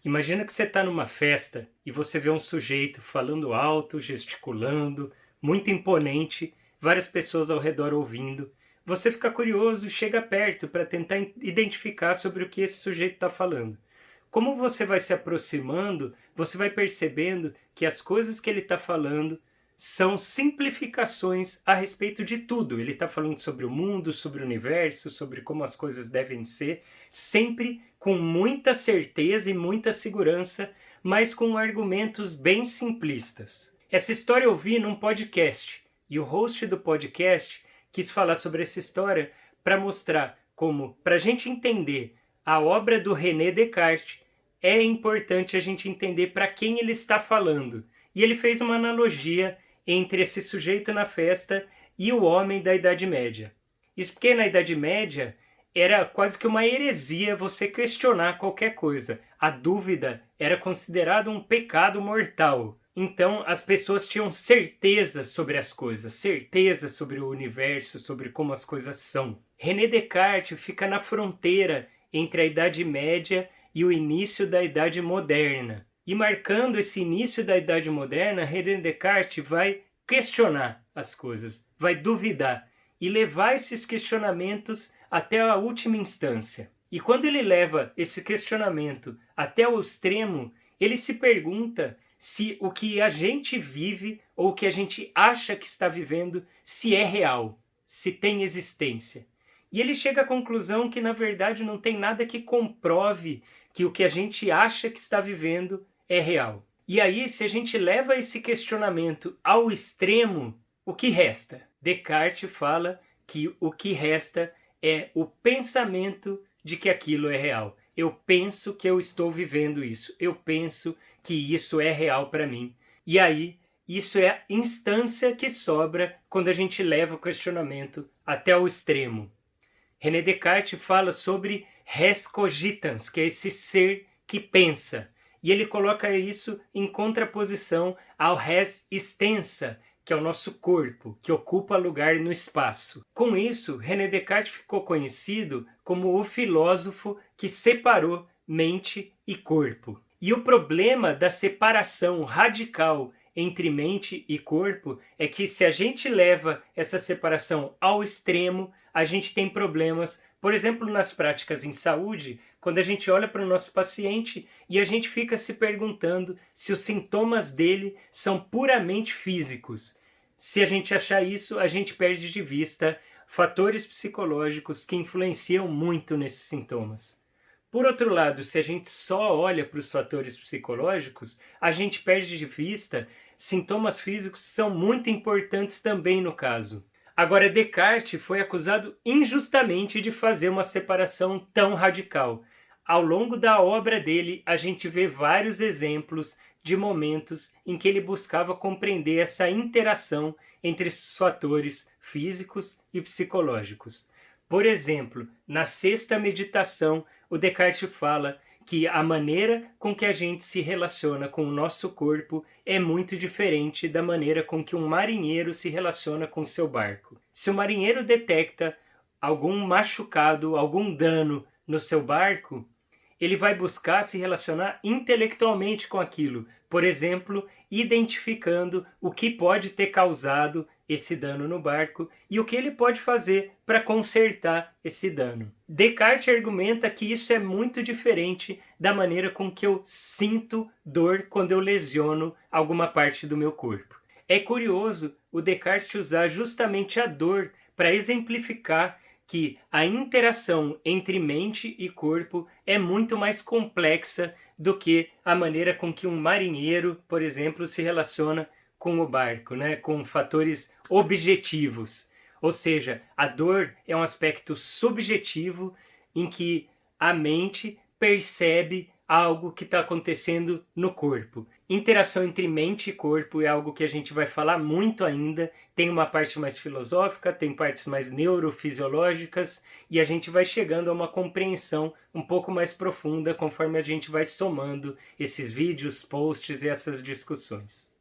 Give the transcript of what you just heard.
Imagina que você está numa festa e você vê um sujeito falando alto, gesticulando, muito imponente, várias pessoas ao redor ouvindo. Você fica curioso e chega perto para tentar identificar sobre o que esse sujeito está falando. Como você vai se aproximando, você vai percebendo que as coisas que ele está falando são simplificações a respeito de tudo. Ele está falando sobre o mundo, sobre o universo, sobre como as coisas devem ser, sempre com muita certeza e muita segurança, mas com argumentos bem simplistas. Essa história eu vi num podcast, e o host do podcast quis falar sobre essa história para mostrar como, para a gente entender a obra do René Descartes, é importante a gente entender para quem ele está falando. E ele fez uma analogia entre esse sujeito na festa e o homem da Idade Média. Isso porque na Idade Média era quase que uma heresia você questionar qualquer coisa. A dúvida era considerada um pecado mortal. Então as pessoas tinham certeza sobre as coisas, certeza sobre o universo, sobre como as coisas são. René Descartes fica na fronteira entre a Idade Média e o início da Idade Moderna. E marcando esse início da Idade Moderna, René Descartes vai questionar as coisas, vai duvidar e levar esses questionamentos até a última instância. E quando ele leva esse questionamento até o extremo, ele se pergunta se o que a gente vive ou o que a gente acha que está vivendo, se é real, se tem existência. E ele chega à conclusão que, na verdade, não tem nada que comprove que o que a gente acha que está vivendo é real. E aí, se a gente leva esse questionamento ao extremo, o que resta? Descartes fala que o que resta é o pensamento de que aquilo é real. Eu penso que eu estou vivendo isso. Eu penso que isso é real para mim. E aí, isso é a instância que sobra quando a gente leva o questionamento até o extremo. René Descartes fala sobre res cogitans, que é esse ser que pensa. E ele coloca isso em contraposição ao res extensa, que é o nosso corpo, que ocupa lugar no espaço. Com isso, René Descartes ficou conhecido como o filósofo que separou mente e corpo. E o problema da separação radical entre mente e corpo é que se a gente leva essa separação ao extremo, a gente tem problemas, por exemplo, nas práticas em saúde, quando a gente olha para o nosso paciente e a gente fica se perguntando se os sintomas dele são puramente físicos. Se a gente achar isso, a gente perde de vista fatores psicológicos que influenciam muito nesses sintomas. Por outro lado, se a gente só olha para os fatores psicológicos, a gente perde de vista sintomas físicos que são muito importantes também no caso. Agora, Descartes foi acusado injustamente de fazer uma separação tão radical. Ao longo da obra dele, a gente vê vários exemplos de momentos em que ele buscava compreender essa interação entre esses fatores físicos e psicológicos. Por exemplo, na sexta meditação, o Descartes fala que a maneira com que a gente se relaciona com o nosso corpo é muito diferente da maneira com que um marinheiro se relaciona com seu barco. Se o marinheiro detecta algum machucado, algum dano no seu barco, ele vai buscar se relacionar intelectualmente com aquilo, por exemplo, identificando o que pode ter causado esse dano no barco e o que ele pode fazer para consertar esse dano. Descartes argumenta que isso é muito diferente da maneira com que eu sinto dor quando eu lesiono alguma parte do meu corpo. É curioso o Descartes usar justamente a dor para exemplificar que a interação entre mente e corpo é muito mais complexa do que a maneira com que um marinheiro, por exemplo, se relaciona com o barco, com fatores objetivos. Ou seja, a dor é um aspecto subjetivo em que a mente percebe algo que está acontecendo no corpo. Interação entre mente e corpo é algo que a gente vai falar muito ainda. Tem uma parte mais filosófica, tem partes mais neurofisiológicas e a gente vai chegando a uma compreensão um pouco mais profunda conforme a gente vai somando esses vídeos, posts e essas discussões.